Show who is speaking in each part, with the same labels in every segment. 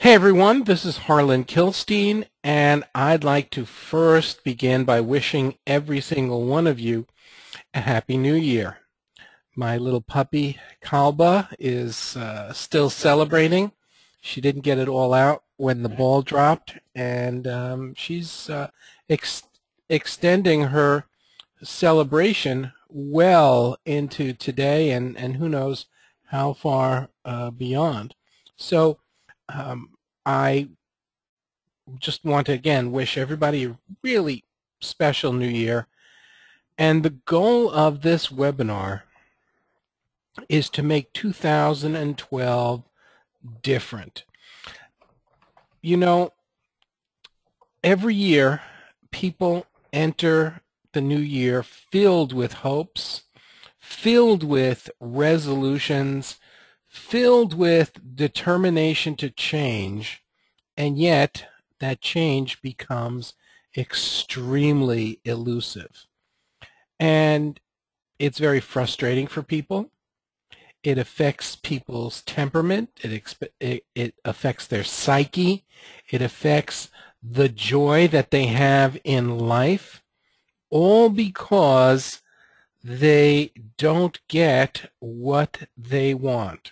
Speaker 1: Hey everyone, this is Harlan Kilstein, and I'd like to first begin by wishing every single one of you a Happy New Year. My little puppy, Kalba, is still celebrating. She didn't get it all out when the ball dropped, and she's extending her celebration well into today and who knows how far beyond. So I just want to again wish everybody a really special new year. And the goal of this webinar is to make 2012 different. You know, every year people enter the new year filled with hopes, filled with resolutions, filled with determination to change, and yet that change becomes extremely elusive. And it's very frustrating for people. It affects people's temperament. It affects their psyche. It affects the joy that they have in life, all because they don't get what they want.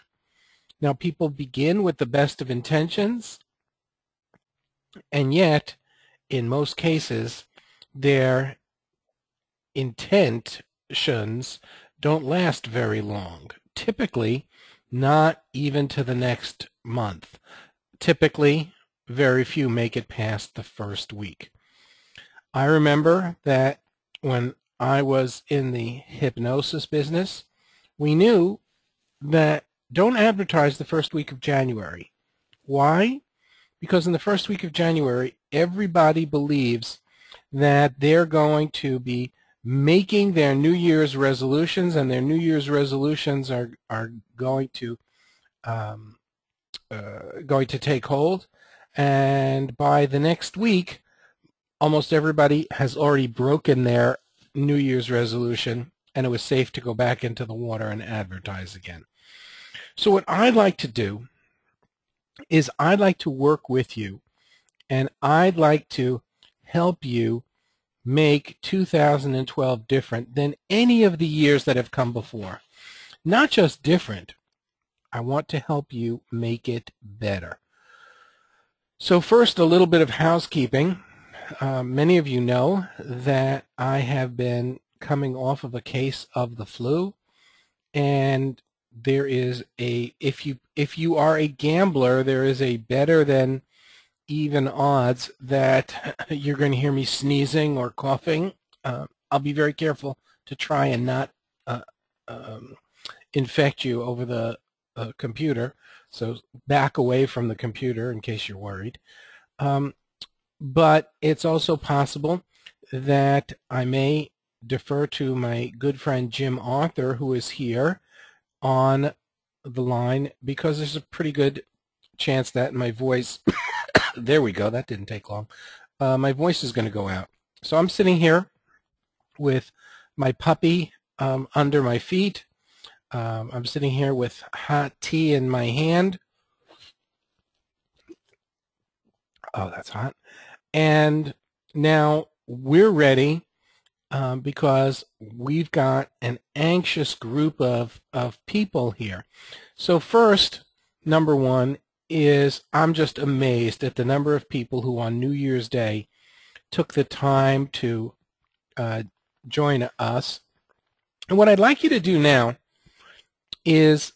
Speaker 1: Now, people begin with the best of intentions, and yet, in most cases, their intentions don't last very long. Typically, not even to the next month. Typically, very few make it past the first week. I remember that when I was in the hypnosis business, we knew that don't advertise the first week of January. Why? Because in the first week of January, everybody believes that they're going to be making their New Year's resolutions, and their New Year's resolutions are going to take hold. And by the next week, almost everybody has already broken their New Year's resolution, and it was safe to go back into the water and advertise again. So what I'd like to do is I'd like to work with you, and I'd like to help you make 2012 different than any of the years that have come before. Not just different, I want to help you make it better. So first, a little bit of housekeeping. Many of you know that I have been coming off of a case of the flu, and there is if you are a gambler, there is a better than even odds that you're going to hear me sneezing or coughing. I'll be very careful to try and not infect you over the computer, so back away from the computer in case you're worried. But it's also possible that I may defer to my good friend Jim Arthur, who is here on the line, because there's a pretty good chance that my voice there we go, that didn't take long, my voice is going to go out. So I'm sitting here with my puppy under my feet. I'm sitting here with hot tea in my hand. Oh, that's hot. And now we're ready because we've got an anxious group of people here. So first, number one, is I'm just amazed at the number of people who on New Year's Day took the time to join us. And what I'd like you to do now is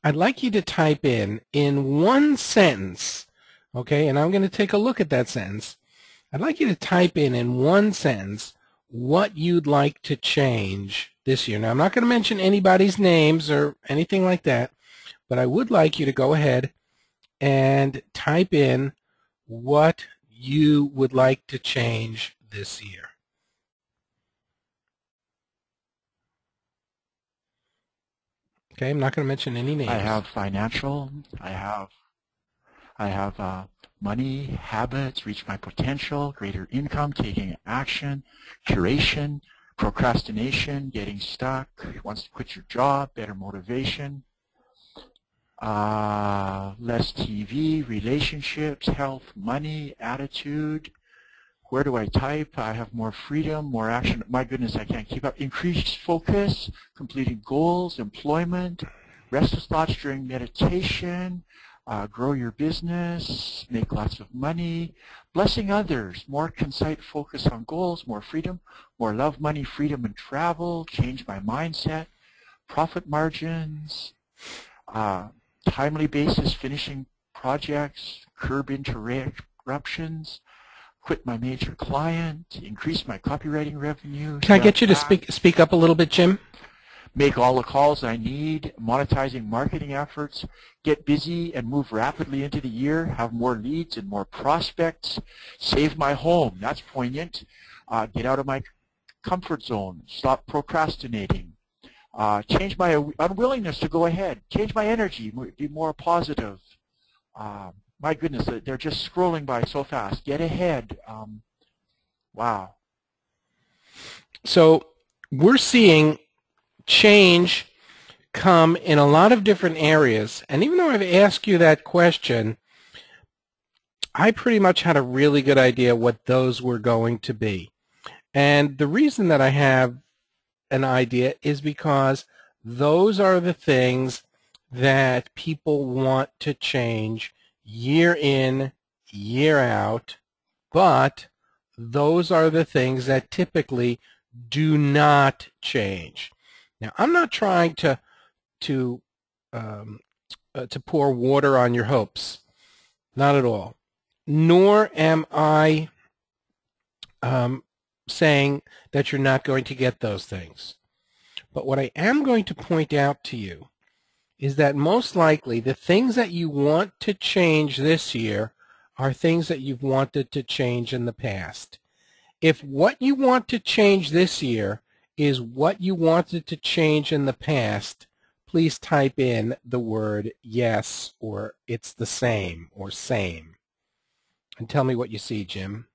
Speaker 1: I'd like you to type in one sentence, okay, and I'm going to take a look at that sentence. I'd like you to type in one sentence what you'd like to change this year. Now, I'm not going to mention anybody's names or anything like that, but I would like you to go ahead and type in what you would like to change this year. Okay, I'm not going to mention any names.
Speaker 2: I have financial, I have money, habits, reach my potential, greater income, taking action, curation, procrastination, getting stuck, wants to quit your job, better motivation, less TV, relationships, health, money, attitude. Where do I type? I have more freedom, more action. My goodness, I can't keep up. Increased focus, completing goals, employment, restless thoughts during meditation, grow your business, make lots of money, blessing others, more concise focus on goals, more freedom, more love, money, freedom, and travel, change my mindset, profit margins, timely basis, finishing projects, curb interruptions, quit my major client, increase my copywriting revenue,
Speaker 1: Can I get you to speak up a little bit, Jim?
Speaker 2: make all the calls I need, monetizing marketing efforts, get busy and move rapidly into the year, have more leads and more prospects, save my home, that's poignant, get out of my comfort zone, stop procrastinating, change my unwillingness to go ahead, change my energy, be more positive. My goodness, they're just scrolling by so fast. Get ahead. Wow.
Speaker 1: So we're seeing change come in a lot of different areas. And even though I've asked you that question, I pretty much had a really good idea what those were going to be. And the reason that I have an idea is because those are the things that people want to change year in, year out, but those are the things that typically do not change. Now, I'm not trying to pour water on your hopes, not at all. Nor am I saying that you're not going to get those things. But what I am going to point out to you is that most likely the things that you want to change this year are things that you've wanted to change in the past. If what you want to change this year is what you wanted to change in the past, please type in the word yes or it's the same or same. And tell me what you see, Jim.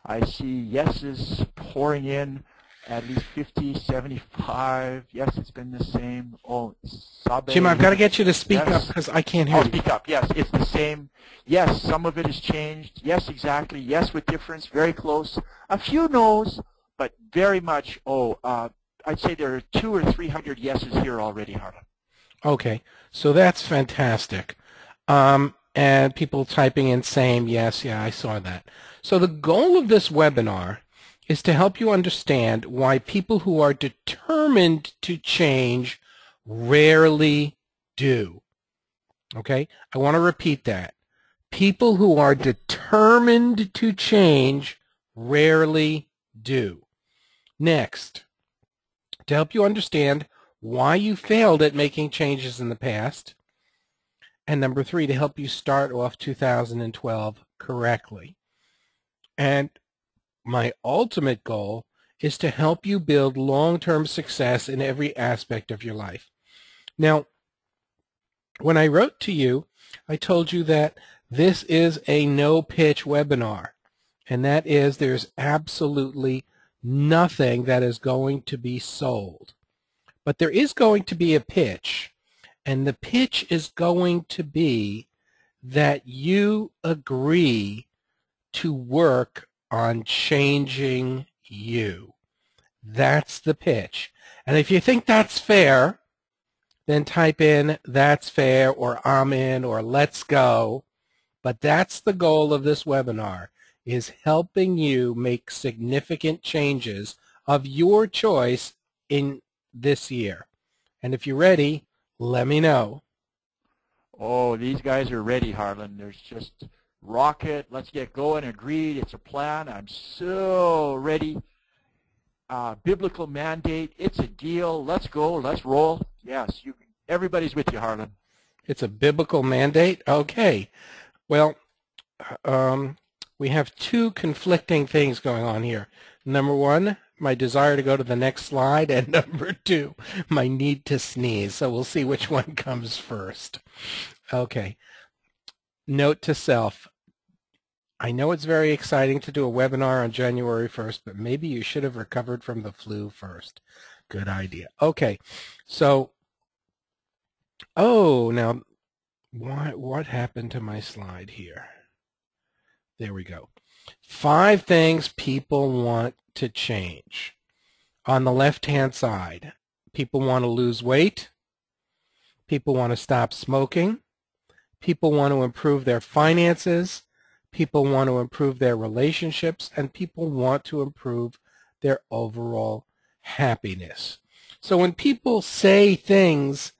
Speaker 2: I see yeses pouring in at least 50, 75. Yes, it's been the same. Oh, Sabe.
Speaker 1: Jim, I've got to get you to speak
Speaker 2: yes.
Speaker 1: up because I can't hear
Speaker 2: I'll
Speaker 1: you.
Speaker 2: speak up. Yes, it's the same. Yes, some of it has changed. Yes, exactly. Yes, with difference. Very close. A few no's, but very much, I'd say there are 200 or 300 yeses here already, Harlan.
Speaker 1: Okay, so that's fantastic. And people typing in same, yes, yeah, I saw that. So the goal of this webinar is to help you understand why people who are determined to change rarely do. Okay, I want to repeat that. People who are determined to change rarely do. Next, to help you understand why you failed at making changes in the past, and number 3, to help you start off 2012 correctly. And my ultimate goal is to help you build long-term success in every aspect of your life. Now, when I wrote to you, I told you that this is a no-pitch webinar, and that is there's absolutely nothing that is going to be sold. But there is going to be a pitch, and the pitch is going to be that you agree to work on changing you. That's the pitch. And if you think that's fair, then type in that's fair or I'm in or let's go. But that's the goal of this webinar, is helping you make significant changes of your choice in this year. And if you're ready, let me know.
Speaker 2: Oh, these guys are ready, Harlan. There's just rocket. Let's get going. Agreed. It's a plan. I'm so ready. Biblical mandate. It's a deal. Let's go. Let's roll. Yes, everybody's with you, Harlan.
Speaker 1: It's a biblical mandate? Okay. Well, we have 2 conflicting things going on here. Number 1, my desire to go to the next slide, and number 2, my need to sneeze. So we'll see which one comes first. Okay. Note to self. I know it's very exciting to do a webinar on January 1st, but maybe you should have recovered from the flu first. Good idea. Okay. So Oh, now what happened to my slide here? There we go. 5 things people want to change. On the left-hand side, people want to lose weight. People want to stop smoking. People want to improve their finances. People want to improve their relationships. And people want to improve their overall happiness. So when people say things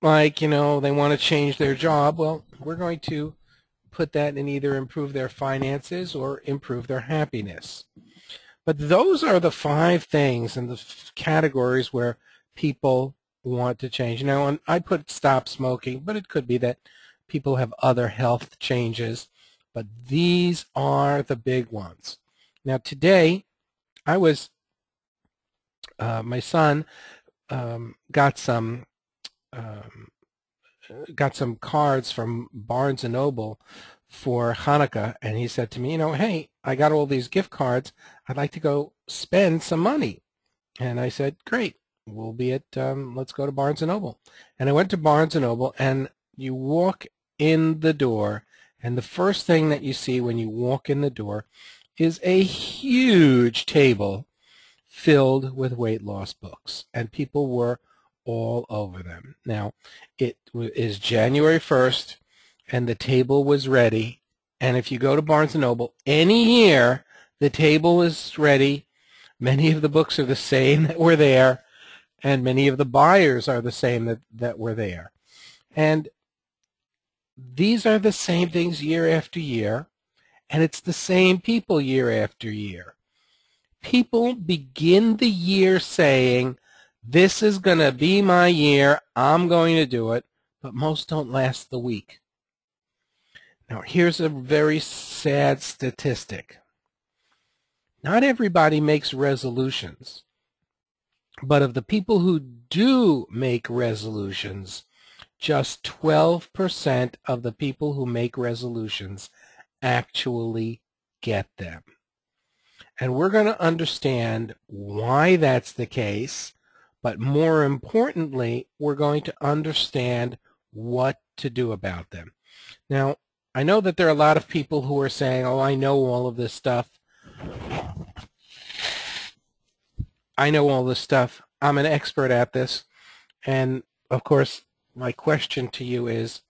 Speaker 1: like, they want to change their job, well, we're going to put that in either improve their finances or improve their happiness. But those are the 5 things and the categories where people want to change. Now, I put stop smoking, but it could be that people have other health changes. But these are the big ones. Now, today, my son got some cards from Barnes and Noble for Hanukkah, and he said to me, hey, I got all these gift cards. I'd like to go spend some money. And I said, great, we'll be at, let's go to Barnes and Noble. And I went to Barnes and Noble, and you walk in the door, and the first thing that you see when you walk in the door is a huge table filled with weight loss books, and people were all over them. Now, it is January 1st, and the table was ready. And if you go to Barnes & Noble, any year, the table is ready. Many of the books are the same that were there, and many of the buyers are the same that were there. And these are the same things year after year, and it's the same people year after year. People begin the year saying, this is going to be my year, I'm going to do it, but most don't last the week. Now, here's a very sad statistic. Not everybody makes resolutions, but of the people who do make resolutions, just 12% of the people who make resolutions actually get them. And we're going to understand why that's the case, but more importantly, we're going to understand what to do about them. Now, I know that there are a lot of people who are saying, oh, I know all of this stuff. I know all this stuff. I'm an expert at this. And, of course, my question to you is,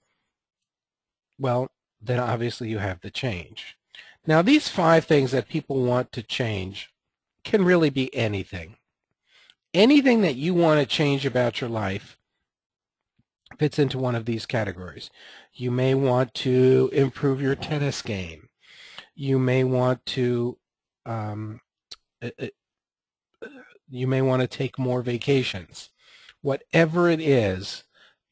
Speaker 1: well, then obviously you have to change. Now, these 5 things that people want to change can really be anything. Anything that you want to change about your life fits into one of these categories. You may want to improve your tennis game. You may want to take more vacations. Whatever it is,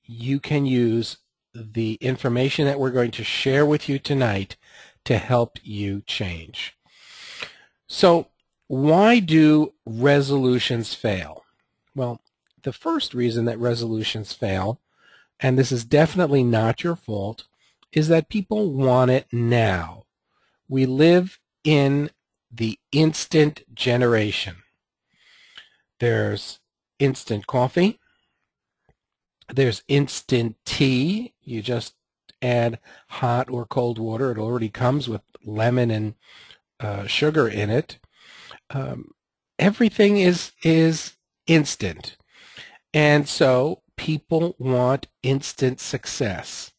Speaker 1: you can use the information that we're going to share with you tonight to help you change. So, why do resolutions fail? Well, the first reason that resolutions fail, and this is definitely not your fault, is that people want it now. We live in the instant generation. There's instant coffee. There's instant tea. You just add hot or cold water. It already comes with lemon and sugar in it. Everything is instant. And so people want instant success.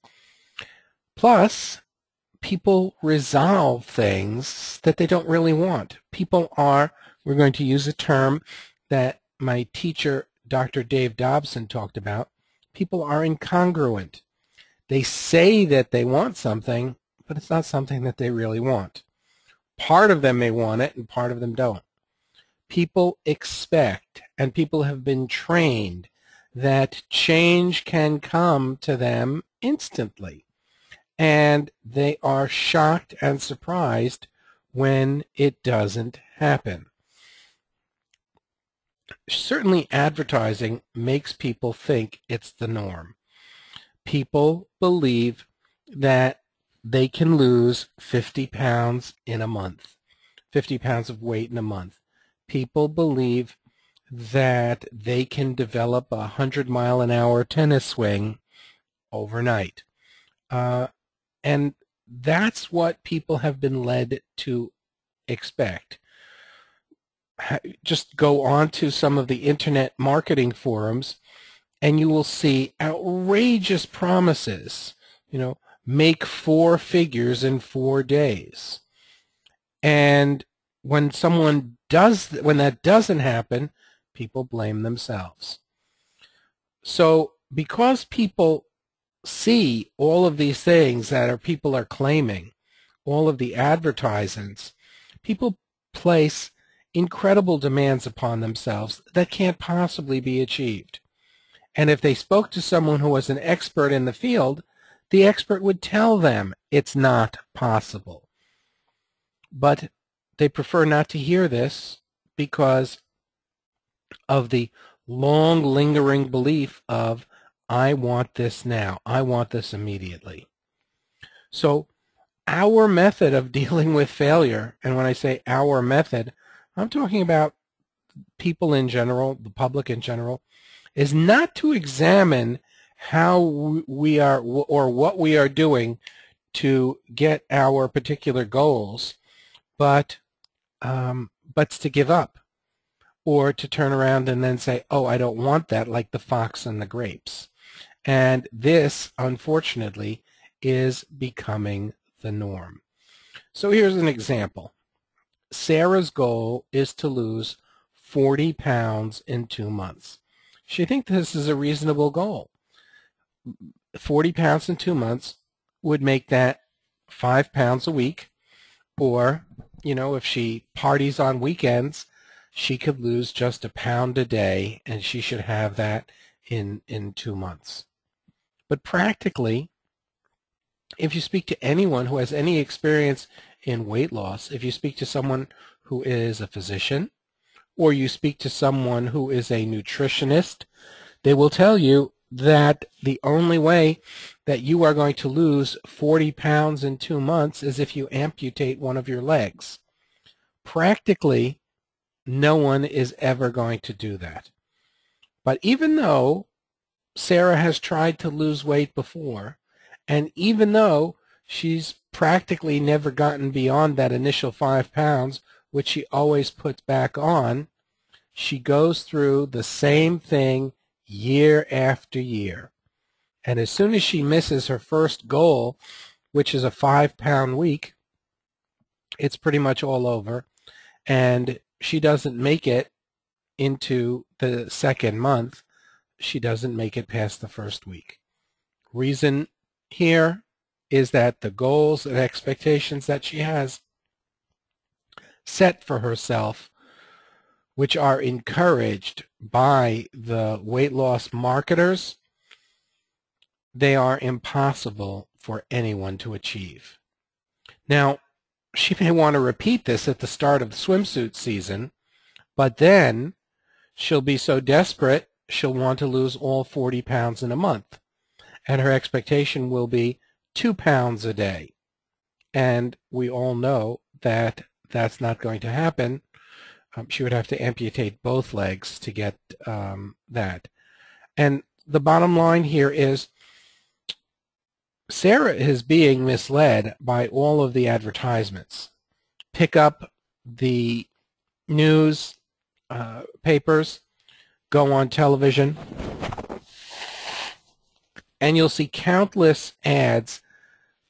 Speaker 1: Plus, people resolve things that they don't really want. We're going to use a term that my teacher, Dr. Dave Dobson, talked about. People are incongruent. They say that they want something, but it's not something that they really want. Part of them may want it, and part of them don't. People expect, and people have been trained, that change can come to them instantly. And they are shocked and surprised when it doesn't happen. Certainly advertising makes people think it's the norm. People believe that they can lose 50 pounds in a month, 50 pounds of weight in a month. People believe that they can develop a 100-mile-an-hour tennis swing overnight. And that's what people have been led to expect. Just go on to some of the internet marketing forums and you will see outrageous promises, make 4 figures in 4 days. And when that doesn't happen, people blame themselves. So because people see all of these things that people are claiming, all of the advertisements, people place incredible demands upon themselves that can't possibly be achieved. And if they spoke to someone who was an expert in the field, the expert would tell them it's not possible. But they prefer not to hear this because of the long lingering belief of, I want this now. I want this immediately. So our method of dealing with failure, and when I say our method, I'm talking about people in general, the public in general, is not to examine how we are or what we are doing to get our particular goals, but to give up or to turn around and then say, oh, I don't want that, like the fox and the grapes. And this, unfortunately, is becoming the norm. So here's an example. Sarah's goal is to lose 40 pounds in 2 months. She thinks this is a reasonable goal. 40 pounds in 2 months would make that 5 pounds a week, or, if she parties on weekends, she could lose just a pound a day, and she should have that in 2 months. But practically, if you speak to anyone who has any experience in weight loss, if you speak to someone who is a physician, or you speak to someone who is a nutritionist, they will tell you that the only way that you are going to lose 40 pounds in 2 months is if you amputate one of your legs. Practically, no one is ever going to do that. But even though Sarah has tried to lose weight before, and even though she's practically never gotten beyond that initial 5 pounds, which she always puts back on, she goes through the same thing year after year. And as soon as she misses her first goal, which is a 5-pound week, it's pretty much all over. And she doesn't make it into the second month. She doesn't make it past the first week. Reason here is that the goals and expectations that she has set for herself, which are encouraged by the weight loss marketers, they are impossible for anyone to achieve. Now, she may want to repeat this at the start of the swimsuit season, but then she'll be so desperate she'll want to lose all 40 pounds in a month. And her expectation will be 2 pounds a day. And we all know that that's not going to happen. She would have to amputate both legs to get that. And the bottom line here is Sarah is being misled by all of the advertisements. Pick up the news papers, go on television, and you'll see countless ads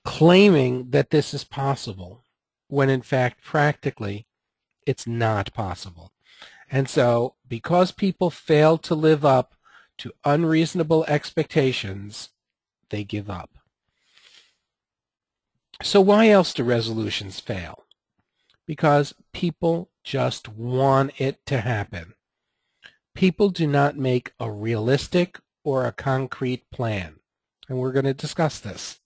Speaker 1: claiming that this is possible, when in fact, practically, it's not possible. And so, because people fail to live up to unreasonable expectations, they give up. So why else do resolutions fail? Because people just want it to happen. People do not make a realistic or a concrete plan. And we're going to discuss this.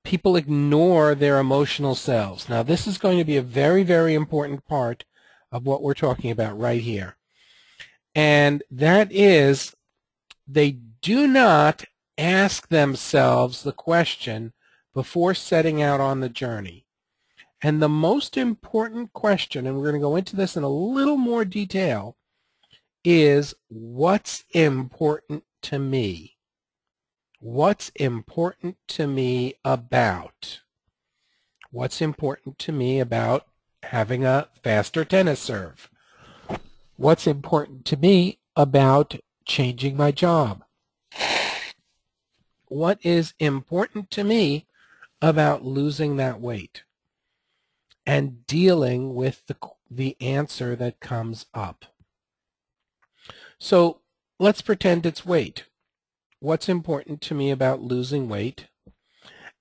Speaker 1: People ignore their emotional selves. Now, this is going to be a very, very important part of what we're talking about right here. And that is, they do not ask themselves the question before setting out on the journey. And the most important question, and we're going to go into this in a little more detail, is what's important to me. What's important to me about? What's important to me about having a faster tennis serve? What's important to me about changing my job? What is important to me about losing that weight and dealing with the answer that comes up? So let's pretend it's weight. What's important to me about losing weight?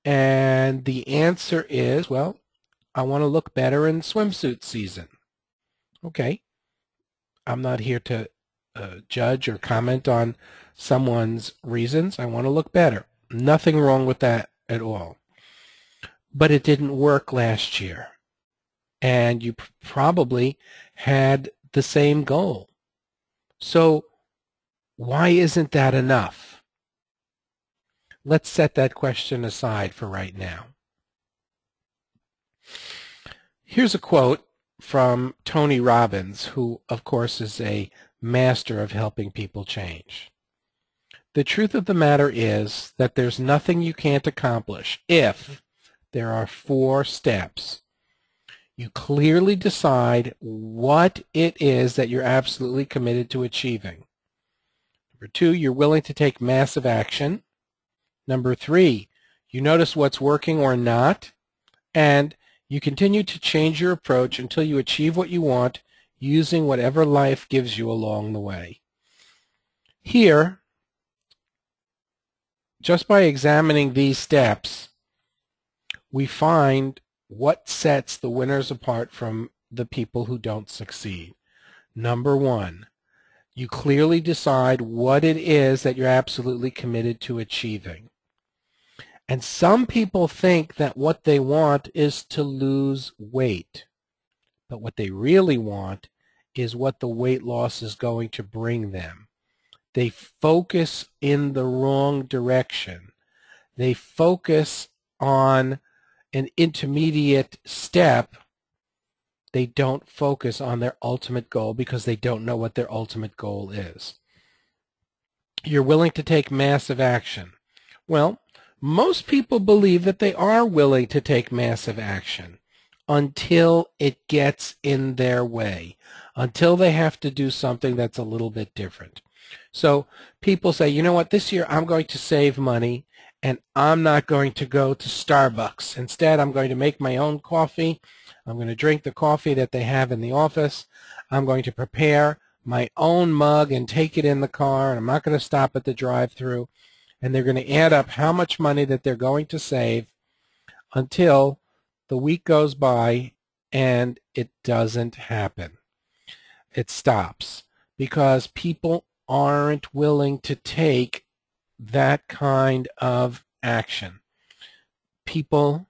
Speaker 1: And the answer is, well, I want to look better in swimsuit season. Okay. I'm not here to judge or comment on someone's reasons. I want to look better. Nothing wrong with that at all. But it didn't work last year. And you probably had the same goal. So why isn't that enough? Let's set that question aside for right now. Here's a quote from Tony Robbins, who, of course, is a master of helping people change. The truth of the matter is that there's nothing you can't accomplish if there are 4 steps. You clearly decide what it is that you're absolutely committed to achieving. Number 2, you're willing to take massive action. Number 3, you notice what's working or not, and you continue to change your approach until you achieve what you want using whatever life gives you along the way. Here, just by examining these steps, we find what sets the winners apart from the people who don't succeed. Number 1, you clearly decide what it is that you're absolutely committed to achieving. And some people think that what they want is to lose weight. But what they really want is what the weight loss is going to bring them. They focus in the wrong direction. They focus on an intermediate step. They don't focus on their ultimate goal because they don't know what their ultimate goal is. You're willing to take massive action. Well, most people believe that they are willing to take massive action until it gets in their way, until they have to do something that's a little bit different. So people say, you know what, this year I'm going to save money and I'm not going to go to Starbucks. Instead, I'm going to make my own coffee. I'm going to drink the coffee that they have in the office. I'm going to prepare my own mug and take it in the car, and I'm not going to stop at the drive-thru. And they're going to add up how much money that they're going to save until the week goes by and it doesn't happen. It stops because people aren't willing to take that kind of action. People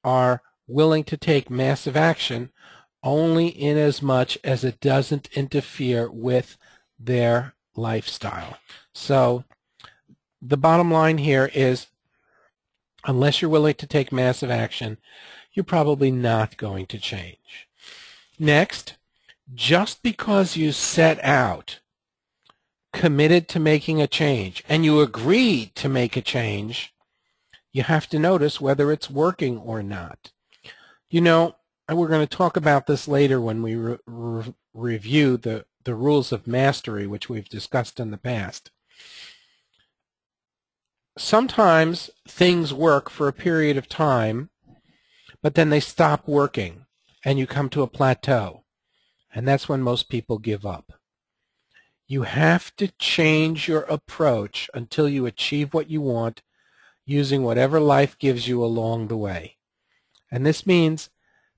Speaker 1: are willing to take massive action only in as much as it doesn't interfere with their lifestyle. So the bottom line here is, unless you're willing to take massive action, you're probably not going to change. Next, just because you set out committed to making a change and you agreed to make a change, you have to notice whether it's working or not. You know, and we're going to talk about this later when we review the rules of mastery, which we've discussed in the past. Sometimes things work for a period of time, but then they stop working and you come to a plateau. And that's when most people give up. You have to change your approach until you achieve what you want using whatever life gives you along the way. And this means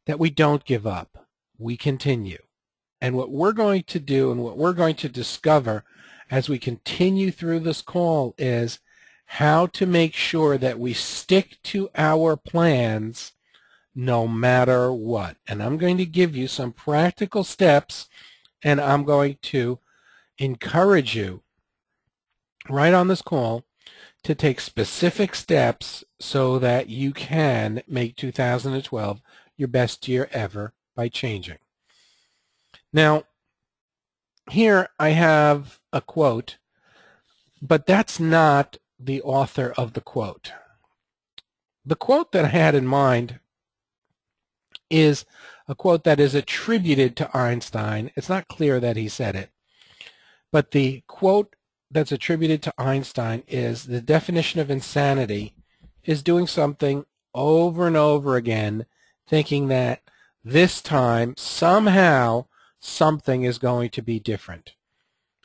Speaker 1: that we don't give up. We continue. And what we're going to do and what we're going to discover as we continue through this call is how to make sure that we stick to our plans no matter what. And I'm going to give you some practical steps, and I'm going to encourage you right on this call to take specific steps so that you can make 2012 your best year ever by changing. Now, Here I have a quote, but that's not the author of the quote. The quote that I had in mind is a quote that is attributed to Einstein. It's not clear that he said it, but the quote that's attributed to Einstein is, the definition of insanity is doing something over and over again, thinking that this time somehow something is going to be different,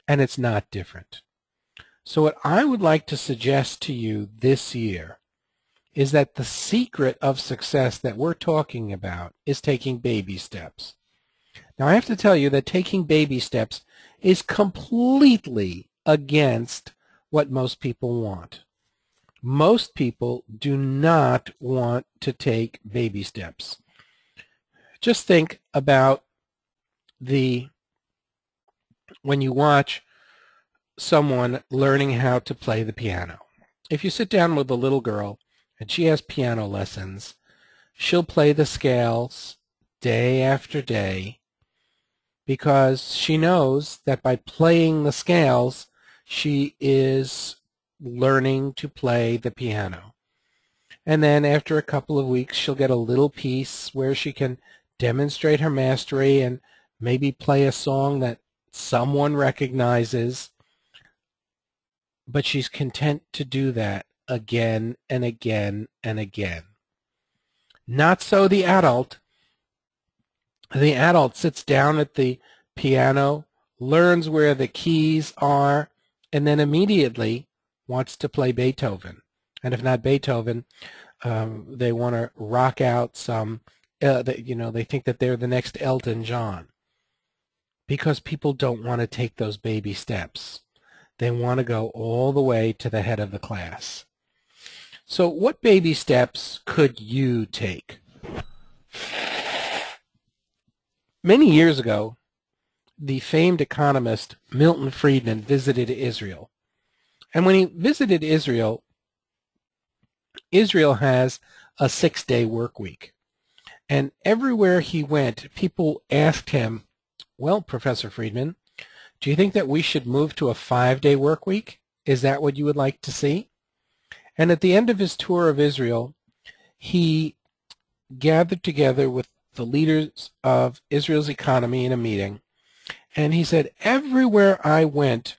Speaker 1: and it's not different. So what I would like to suggest to you this year is that the secret of success that we're talking about is taking baby steps. Now, I have to tell you that taking baby steps is completely against what most people want. Most people do not want to take baby steps. Just think about when you watch someone learning how to play the piano. If you sit down with a little girl and she has piano lessons, she'll play the scales day after day because she knows that by playing the scales, she is learning to play the piano. And then after a couple of weeks, she'll get a little piece where she can demonstrate her mastery and maybe play a song that someone recognizes, but she's content to do that again and again and again. Not so the adult. The adult sits down at the piano, learns where the keys are, and then immediately wants to play Beethoven. And if not Beethoven, they want to rock out some, they think that they're the next Elton John. Because people don't want to take those baby steps. They want to go all the way to the head of the class. So what baby steps could you take? Many years ago, the famed economist Milton Friedman visited Israel. And when he visited Israel, Israel has a 6-day work week. And everywhere he went, people asked him, well, Professor Friedman, do you think that we should move to a 5-day work week? Is that what you would like to see? And at the end of his tour of Israel, he gathered together with the leaders of Israel's economy in a meeting, and he said, everywhere I went,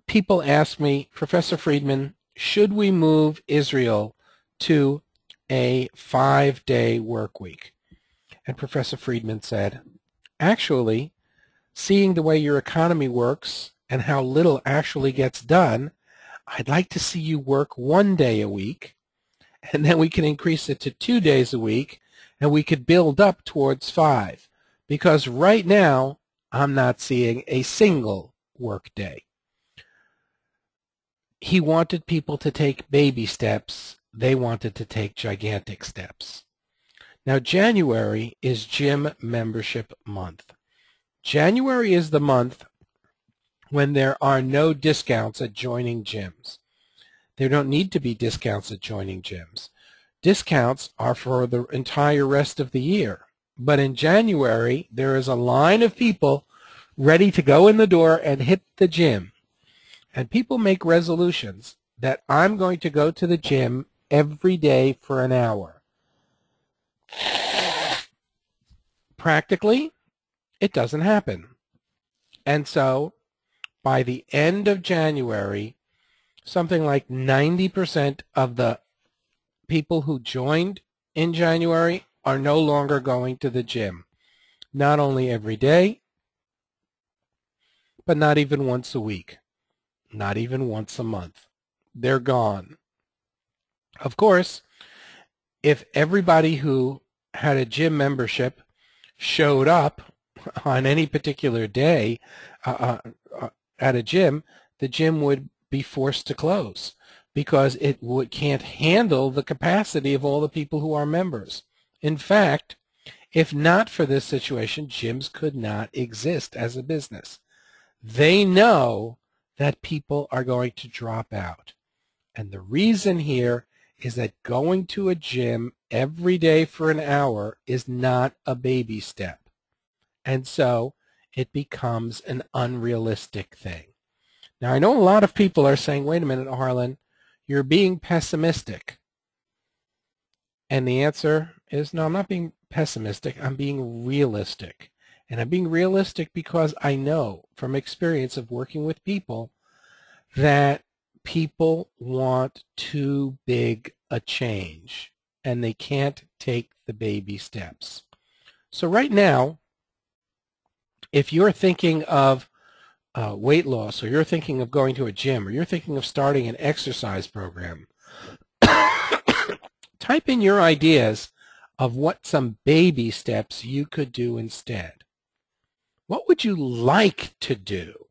Speaker 1: people asked me, Professor Friedman, should we move Israel to a 5-day work week? And Professor Friedman said, actually, seeing the way your economy works and how little actually gets done, I'd like to see you work 1 day a week, and then we can increase it to 2 days a week, and we could build up towards 5. Because right now, I'm not seeing a single work day. He wanted people to take baby steps. They wanted to take gigantic steps. Now, January is gym membership month. January is the month when there are no discounts at joining gyms. There don't need to be discounts at joining gyms. Discounts are for the entire rest of the year. But in January, there is a line of people ready to go in the door and hit the gym. And people make resolutions that I'm going to go to the gym every day for an hour. Practically, it doesn't happen. And so, by the end of January, something like 90% of the people who joined in January are no longer going to the gym. Not only every day, but not even once a week. Not even once a month. They're gone. Of course, if everybody who had a gym membership showed up on any particular day at a gym, the gym would be forced to close because it can't handle the capacity of all the people who are members. In fact, if not for this situation, gyms could not exist as a business. They know that people are going to drop out. And the reason here is that going to a gym every day for an hour is not a baby step. And so it becomes an unrealistic thing. Now, I know a lot of people are saying, wait a minute, Harlan, you're being pessimistic. And the answer is, no, I'm not being pessimistic. I'm being realistic. And I'm being realistic because I know from experience of working with people that people want too big a change and they can't take the baby steps. So right now, if you're thinking of weight loss, or you're thinking of going to a gym, or you're thinking of starting an exercise program, type in your ideas of what some baby steps you could do instead. What would you like to do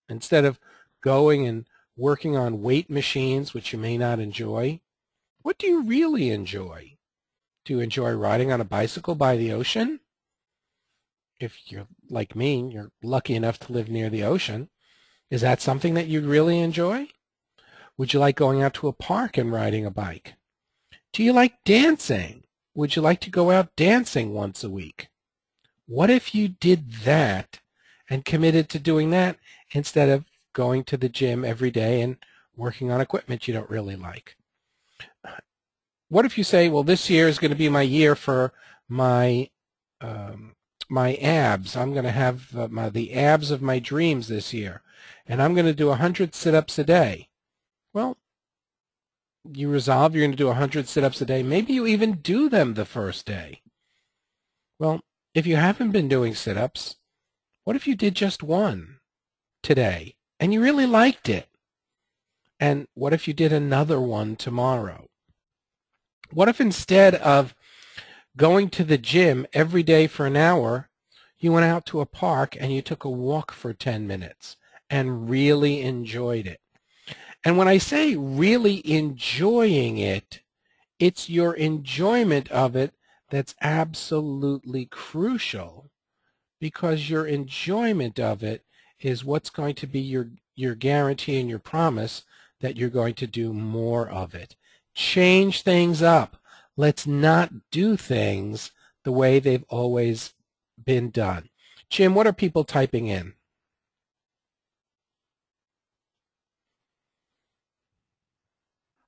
Speaker 1: instead of going and working on weight machines, which you may not enjoy? What do you really enjoy? Do you enjoy riding on a bicycle by the ocean? If you're like me, you're lucky enough to live near the ocean. Is that something that you'd really enjoy? Would you like going out to a park and riding a bike? Do you like dancing? Would you like to go out dancing once a week? What if you did that and committed to doing that instead of going to the gym every day and working on equipment you don't really like? What if you say, well, this year is going to be my year for my my abs. I'm going to have the abs of my dreams this year, and I'm going to do 100 sit-ups a day. Well, you resolve you're going to do 100 sit-ups a day. Maybe you even do them the first day. Well, if you haven't been doing sit-ups, what if you did just one today and you really liked it? And what if you did another one tomorrow? What if instead of going to the gym every day for an hour, you went out to a park and you took a walk for 10 minutes and really enjoyed it? And when I say really enjoying it, it's your enjoyment of it that's absolutely crucial, because your enjoyment of it is what's going to be your guarantee and your promise that you're going to do more of it. Change things up. Let's not do things the way they've always been done. Jim, what are people typing in?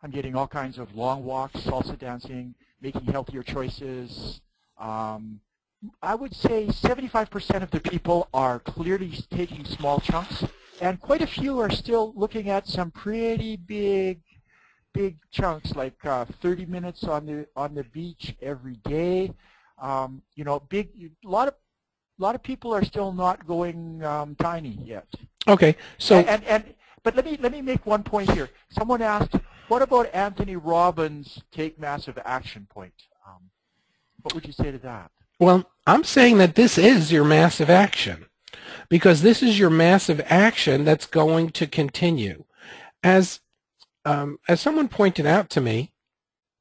Speaker 2: I'm getting all kinds of long walks, salsa dancing, making healthier choices. I would say 75% of the people are clearly taking small chunks, and quite a few are still looking at some pretty big chunks, like 30 minutes on the beach every day. You know, a lot of people are still not going tiny yet.
Speaker 1: Okay, so
Speaker 2: but let me make one point here. Someone asked, what about Anthony Robbins' Take Massive Action point? What would you say to that?
Speaker 1: well, I'm saying that this is your massive action, because this is your massive action that's going to continue. As someone pointed out to me,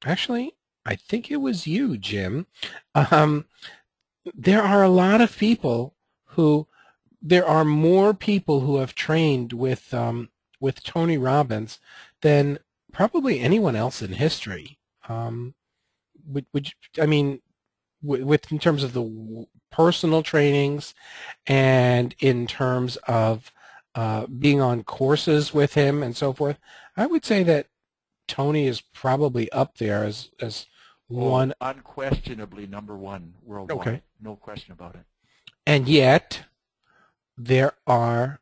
Speaker 1: actually, I think it was you, Jim, there are a lot of people there are more people who have trained with Tony Robbins than probably anyone else in history. I mean, in terms of the personal trainings and in terms of being on courses with him and so forth, I would say that Tony is probably up there as one.
Speaker 2: Unquestionably number one worldwide.
Speaker 1: Okay.
Speaker 2: No question about it.
Speaker 1: And yet, there are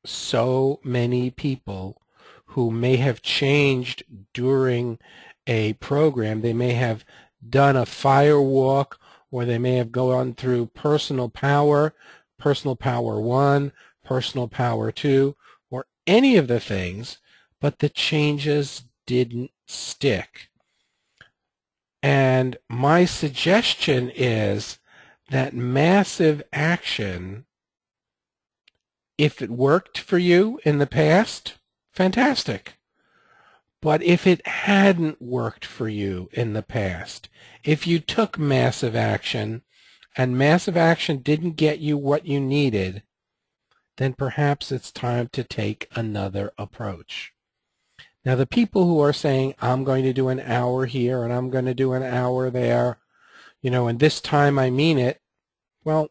Speaker 1: so many people who may have changed during a program. They may have done a fire walk, or they may have gone through Personal Power 1, Personal Power 2, or any of the things, but the changes didn't stick. And my suggestion is that massive action, if it worked for you in the past, fantastic. But if it hadn't worked for you in the past, if you took massive action and massive action didn't get you what you needed, then perhaps it's time to take another approach. Now, the people who are saying, I'm going to do an hour here and I'm going to do an hour there, and this time I mean it, well,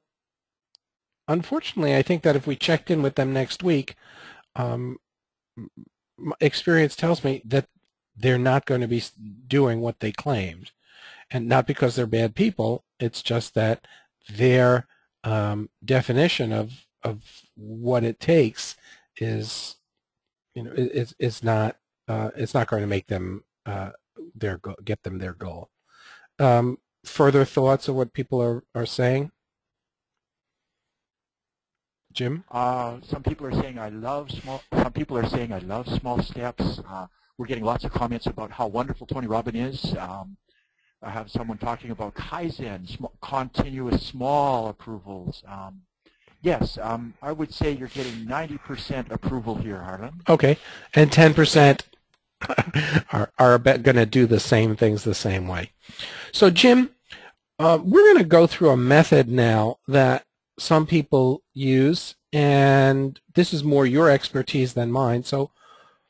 Speaker 1: unfortunately, I think that if we checked in with them next week, um, experience tells me that they're not going to be doing what they claimed. And not because they're bad people, it's just that their definition of what it takes is, it's not going to make them get them their goal. Further thoughts of what people are saying, Jim?
Speaker 2: Some people are saying I love small. Some people are saying I love small steps. We're getting lots of comments about how wonderful Tony Robbins is. I have someone talking about Kaizen, continuous small approvals. Yes, I would say you're getting 90% approval here, Harlan.
Speaker 1: Okay, and 10% are going to do the same things the same way. So, Jim, we're going to go through a method now that some people use, and this is more your expertise than mine. So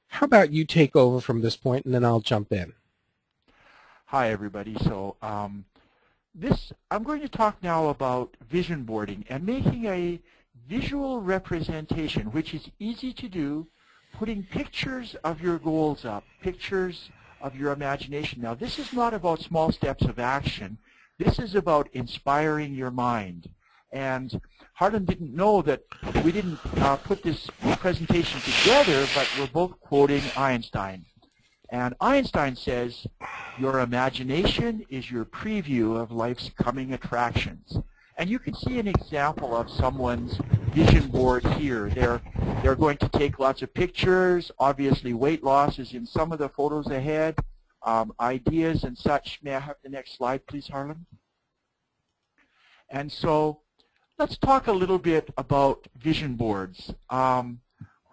Speaker 1: how about you take over from this point, and then I'll jump in.
Speaker 2: Hi, everybody. So I'm going to talk now about vision boarding and making a visual representation, which is easy to do, putting pictures of your goals up, pictures of your imagination. Now, this is not about small steps of action. This is about inspiring your mind. And Harlan didn't know that we didn't put this presentation together, but we're both quoting Einstein. And Einstein says, your imagination is your preview of life's coming attractions. And you can see an example of someone's vision board here. They're going to take lots of pictures. Obviously, weight loss is in some of the photos ahead, ideas and such. May I have the next slide, please, Harlan? And so let's talk a little bit about vision boards.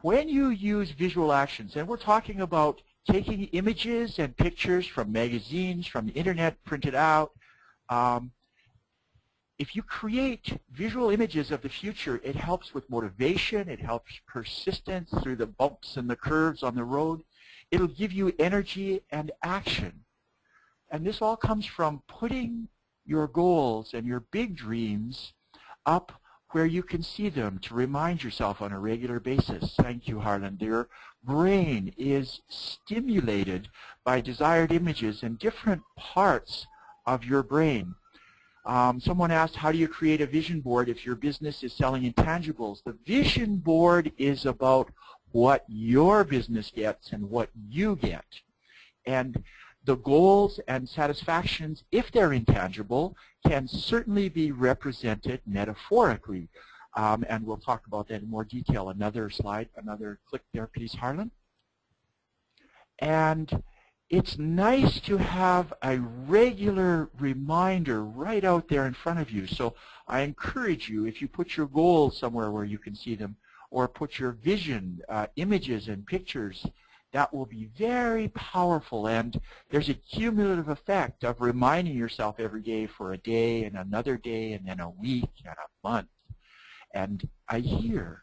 Speaker 2: When you use visual actions, and we're talking about taking images and pictures from magazines, from the internet, printed out, if you create visual images of the future, it helps with motivation, it helps persistence through the bumps and the curves on the road. It'll give you energy and action. And this all comes from putting your goals and your big dreams up where you can see them to remind yourself on a regular basis. Thank you, Harlan. Your brain is stimulated by desired images in different parts of your brain. Someone asked, how do you create a vision board if your business is selling intangibles? The vision board is about what your business gets and what you get. And the goals and satisfactions, if they're intangible, can certainly be represented metaphorically. And we'll talk about that in more detail. Another slide, another click there, please, Harlan. And it's nice to have a regular reminder right out there in front of you. So I encourage you, if you put your goals somewhere where you can see them, or put your vision, images and pictures, that will be very powerful. And there's a cumulative effect of reminding yourself every day for a day and another day and then a week and a month and a year.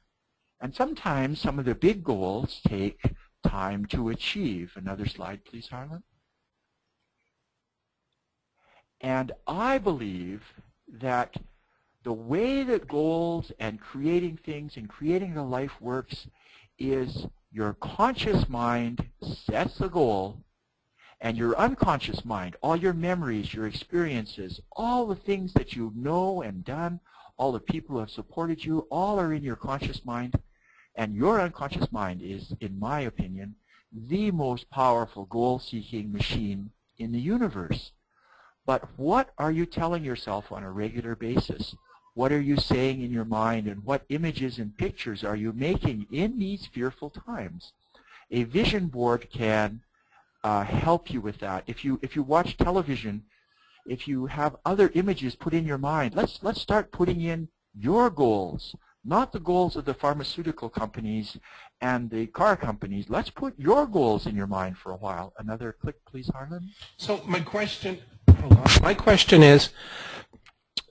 Speaker 2: And sometimes some of the big goals take time to achieve. Another slide, please, Harlan. And I believe that the way that goals and creating things and creating a life works is your conscious mind sets the goal, and your unconscious mind, all your memories, your experiences, all the things that you know and done, all the people who have supported you, all are in your conscious mind. And your unconscious mind is, in my opinion, the most powerful goal-seeking machine in the universe. But what are you telling yourself on a regular basis? What are you saying in your mind, and what images and pictures are you making in these fearful times? A vision board can help you with that. If you watch television, if you have other images put in your mind, let's start putting in your goals. Not the goals of the pharmaceutical companies and the car companies. Let's put your goals in your mind for a while. Another click, please, Harlan.
Speaker 1: So my question is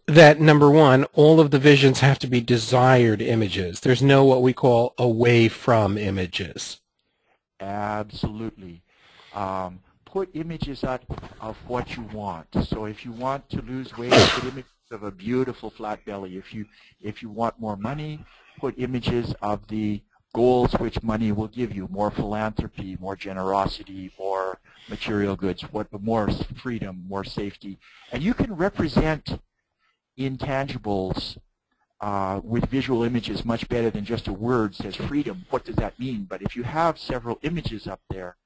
Speaker 1: that, number one, all of the visions have to be desired images. There's no what we call away from images.
Speaker 2: Absolutely. Put images out of what you want. So if you want to lose weight, put images of a beautiful flat belly. If you want more money, put images of the goals which money will give you: more philanthropy, more generosity, more material goods, more freedom, more safety. And you can represent intangibles with visual images much better than just a word says freedom. What does that mean? But if you have several images up there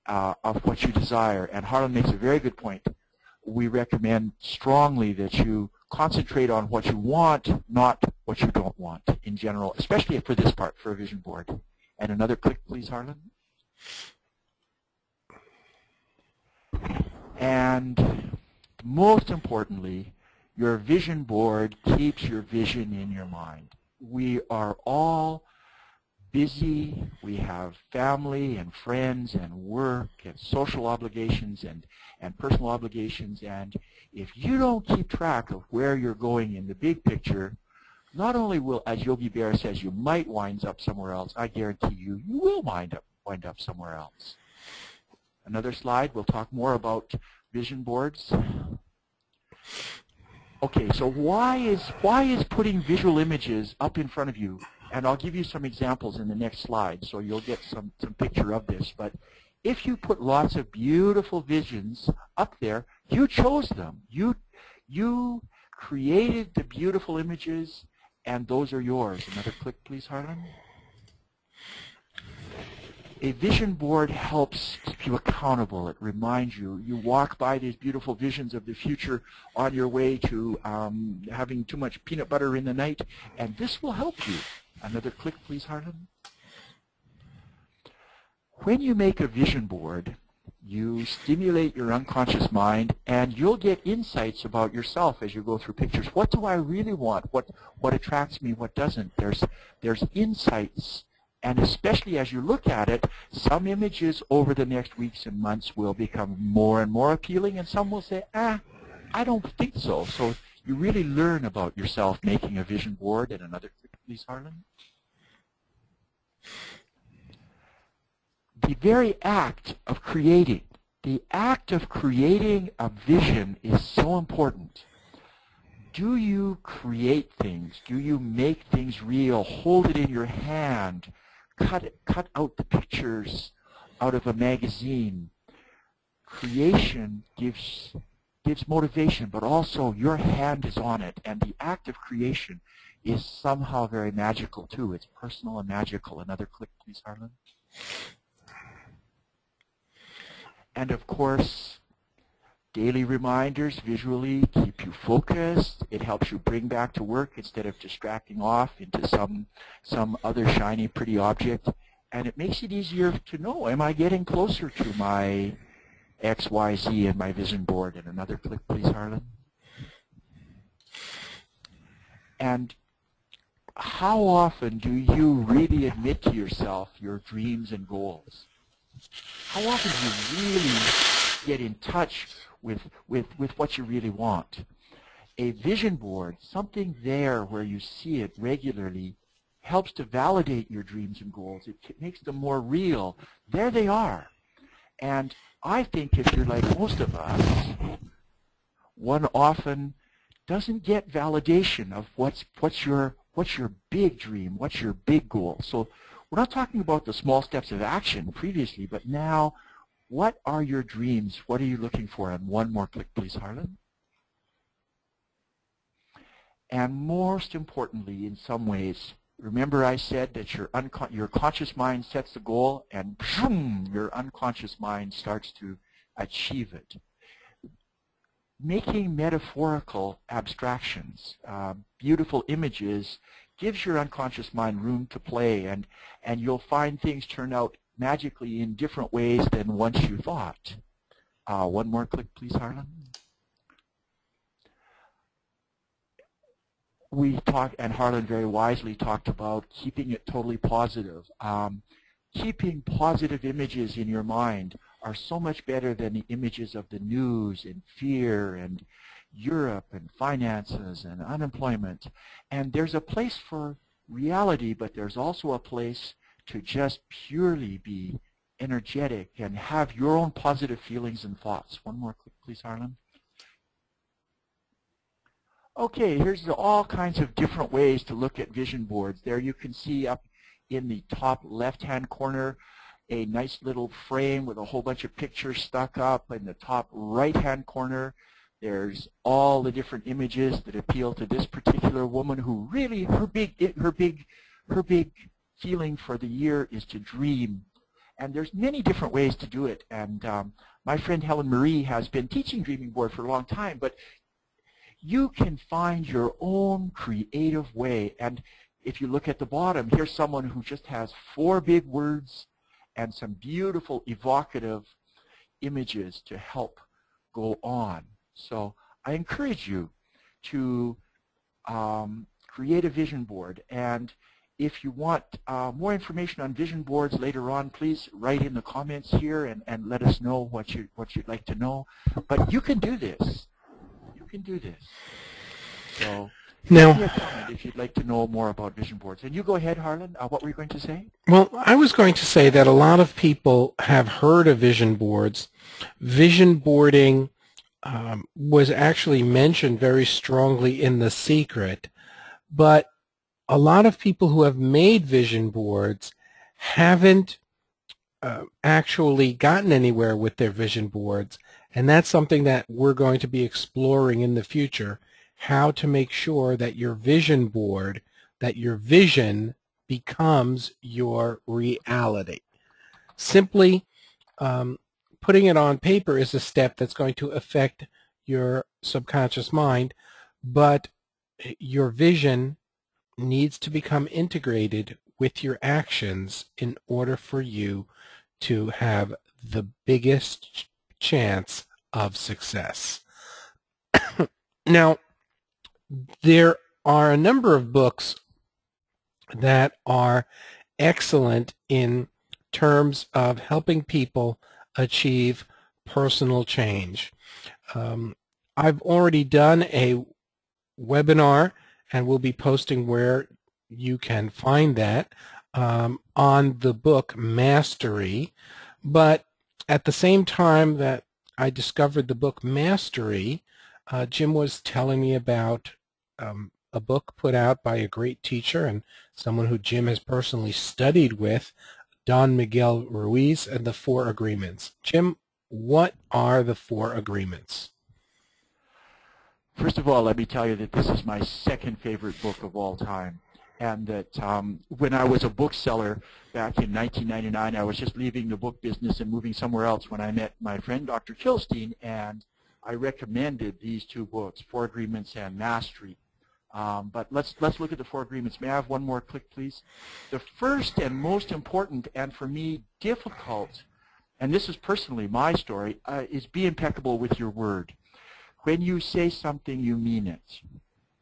Speaker 2: of what you desire, and Harlan makes a very good point, we recommend strongly that you concentrate on what you want, not what you don't want in general, especially for this part, for a vision board. And another click, please, Harlan. And most importantly, your vision board keeps your vision in your mind. We are all busy. We have family and friends and work and social obligations and personal obligations. And if you don't keep track of where you're going in the big picture, not only will, as Yogi Bear says, you might wind up somewhere else, I guarantee you, you will wind up somewhere else. Another slide, we'll talk more about vision boards. Okay, so why is putting visual images up in front of you? And I'll give you some examples in the next slide, so you'll get some picture of this. But if you put lots of beautiful visions up there, you chose them. You created the beautiful images, and those are yours. Another click, please, Harlan. A vision board helps keep you accountable. It reminds you. You walk by these beautiful visions of the future on your way to having too much peanut butter in the night, and this will help you. Another click, please, Harlan. When you make a vision board, you stimulate your unconscious mind, and you'll get insights about yourself as you go through pictures. What do I really want? What attracts me? What doesn't? There's insights. And especially as you look at it, some images over the next weeks and months will become more and more appealing, and some will say, I don't think so. So you really learn about yourself making a vision board. And another click, please, Harlan. The very act of creating a vision is so important. Do you create things? Do you make things real? Hold it in your hand. Cut out the pictures out of a magazine. Creation gives motivation, but also your hand is on it, and the act of creation is somehow very magical too. It's personal and magical. Another click, please, Harlan. And of course, daily reminders visually keep you focused. It helps you bring back to work instead of distracting off into some other shiny, pretty object. And it makes it easier to know, am I getting closer to my X, Y, Z in my vision board? And another click, please, Harlan. And how often do you really admit to yourself your dreams and goals? How often do you really get in touch with what you really want? A vision board, something there where you see it regularly, helps to validate your dreams and goals. It makes them more real. There they are. And I think if you're like most of us, one often doesn't get validation of what's your big dream, what's your big goal. So we're not talking about the small steps of action previously, but now, what are your dreams? What are you looking for? And one more click, please, Harlan. And most importantly, in some ways, remember I said that your conscious mind sets the goal, and boom, your unconscious mind starts to achieve it. Making metaphorical abstractions, beautiful images, gives your unconscious mind room to play, and you'll find things turn out magically in different ways than once you thought. One more click, please, Harlan. We talked, and Harlan very wisely talked about keeping it totally positive. Keeping positive images in your mind are so much better than the images of the news and fear and Europe and finances and unemployment. And there's a place for reality, but there's also a place to just purely be energetic and have your own positive feelings and thoughts. One more click, please, Harlan. Okay, here's all kinds of different ways to look at vision boards. There you can see up in the top left-hand corner a nice little frame with a whole bunch of pictures stuck up. In the top right-hand corner, there's all the different images that appeal to this particular woman who really, her big feeling for the year is to dream. And there's many different ways to do it. And my friend Helen Marie has been teaching Dreaming Board for a long time, but you can find your own creative way. And if you look at the bottom, here's someone who just has 4 big words and some beautiful evocative images to help go on. So I encourage you to create a vision board. And if you want more information on vision boards later on, please write in the comments here and let us know what you'd like to know. But you can do this. You can do this. So
Speaker 1: Now,
Speaker 2: leave me a comment if you'd like to know more about vision boards. And you go ahead, Harlan. What were you going to say?
Speaker 1: well, I was going to say that a lot of people have heard of vision boards. Vision boarding was actually mentioned very strongly in The Secret, but a lot of people who have made vision boards haven't actually gotten anywhere with their vision boards, and that's something that we're going to be exploring in the future, how to make sure that your vision board, that your vision becomes your reality. Simply putting it on paper is a step that's going to affect your subconscious mind, but your vision needs to become integrated with your actions in order for you to have the biggest chance of success. Now, there are a number of books that are excellent in terms of helping people achieve personal change. I've already done a webinar, and we'll be posting where you can find that on the book Mastery. But at the same time that I discovered the book Mastery, Jim was telling me about a book put out by a great teacher and someone who Jim has personally studied with, Don Miguel Ruiz, and the 4 Agreements. Jim, what are the 4 Agreements?
Speaker 2: First of all, let me tell you that this is my second favorite book of all time. And that when I was a bookseller back in 1999, I was just leaving the book business and moving somewhere else when I met my friend Dr. Kilstein, and I recommended these 2 books, 4 Agreements and Mastery. But let's look at the 4 Agreements. May I have one more click, please? The first and most important, and for me difficult, and this is personally my story, is be impeccable with your word. When you say something, you mean it.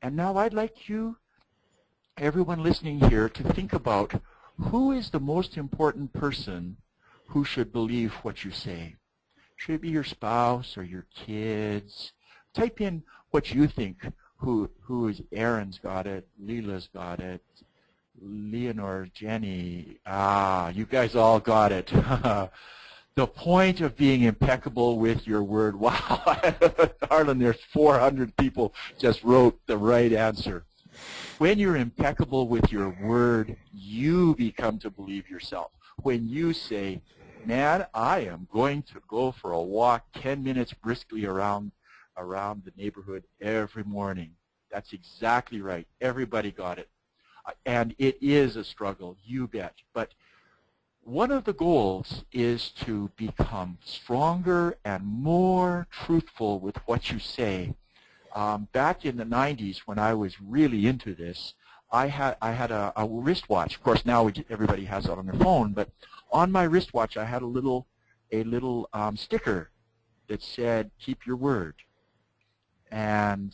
Speaker 2: And now I'd like you, everyone listening here, to think about who is the most important person who should believe what you say. Should it be your spouse or your kids? Type in what you think. Who is Aaron's got it, Leela's got it, Leonore, Jenny. You guys all got it. The point of being impeccable with your word. Wow, Harlan, there's 400 people just wrote the right answer. When you're impeccable with your word, you become to believe yourself. When you say, man, I am going to go for a walk 10 minutes briskly around the neighborhood every morning. That's exactly right. Everybody got it. And it is a struggle, you bet. But one of the goals is to become stronger and more truthful with what you say. Back in the 90s, when I was really into this, I had a wristwatch. Of course, now everybody has it on their phone, but on my wristwatch, I had a little sticker that said, keep your word. And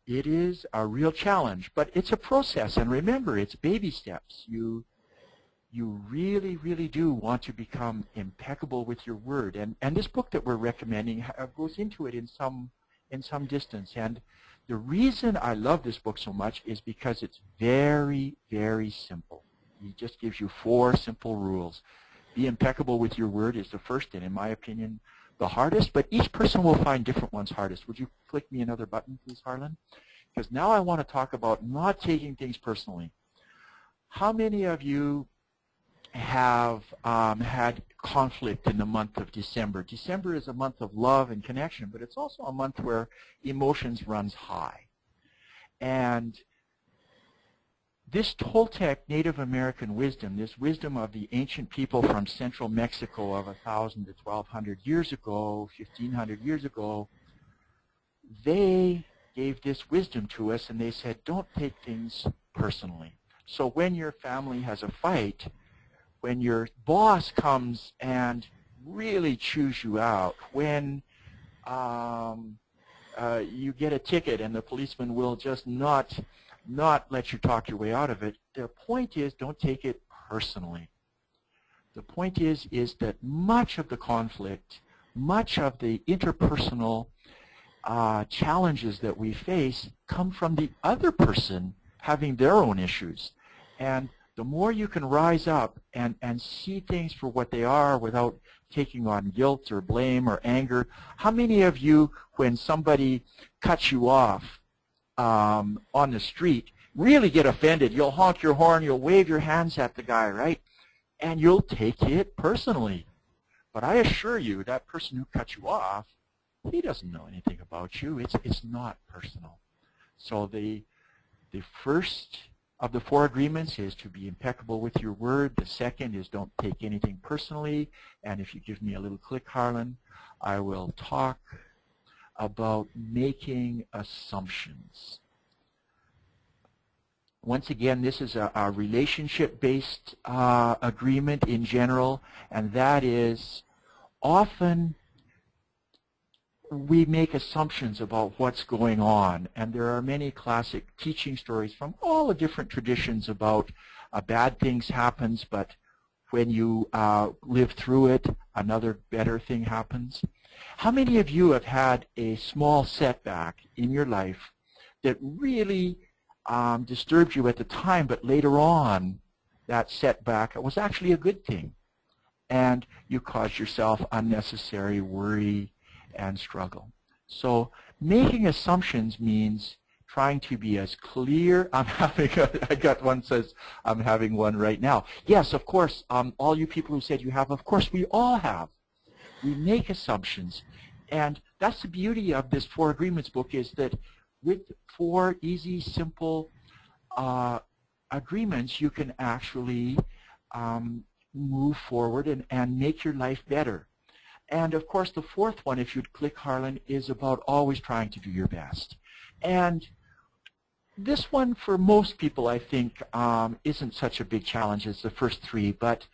Speaker 2: it is a real challenge, but it's a process. And remember, it's baby steps. You really, really do want to become impeccable with your word. And this book that we're recommending goes into it in some distance. And the reason I love this book so much is because it's very, very simple. He just gives you 4 simple rules. Be impeccable with your word is the first and, in my opinion, the hardest, but each person will find different ones hardest. Would you click me another button, please, Harlan? Because now I want to talk about not taking things personally. How many of you have had conflict in the month of December? December is a month of love and connection, but it's also a month where emotions runs high. And this Toltec Native American wisdom, this wisdom of the ancient people from central Mexico of 1,000 to 1,200 years ago, 1,500 years ago, they gave this wisdom to us, and they said, don't take things personally. So when your family has a fight, when your boss comes and really chews you out, when you get a ticket and the policeman will just not let you talk your way out of it, the point is, don't take it personally. The point is that much of the conflict, much of the interpersonal challenges that we face come from the other person having their own issues. And the more you can rise up and see things for what they are without taking on guilt or blame or anger. How many of you, when somebody cuts you off on the street, really get offended? You'll honk your horn, you'll wave your hands at the guy, right? And you'll take it personally. But I assure you, that person who cut you off, he doesn't know anything about you. It's not personal. So the first of the 4 agreements is to be impeccable with your word. The second is don't take anything personally. And if you give me a little click, Harlan, I will talk about making assumptions. Once again, this is a relationship-based agreement in general, and that is often we make assumptions about what's going on, and there are many classic teaching stories from all the different traditions about bad things happens, but when you live through it, another better thing happens. How many of you have had a small setback in your life that really disturbed you at the time, but later on that setback was actually a good thing, and you caused yourself unnecessary worry and struggle? So making assumptions means trying to be as clear. I got one says, I'm having one right now. Yes, of course, all you people who said you have, of course we all have. We make assumptions. And that's the beauty of this 4 Agreements book, is that with 4 easy, simple agreements, you can actually move forward and make your life better. And of course, the 4th one, if you'd click, Harlan, is about always trying to do your best. And this one, for most people, I think, isn't such a big challenge as the first 3, but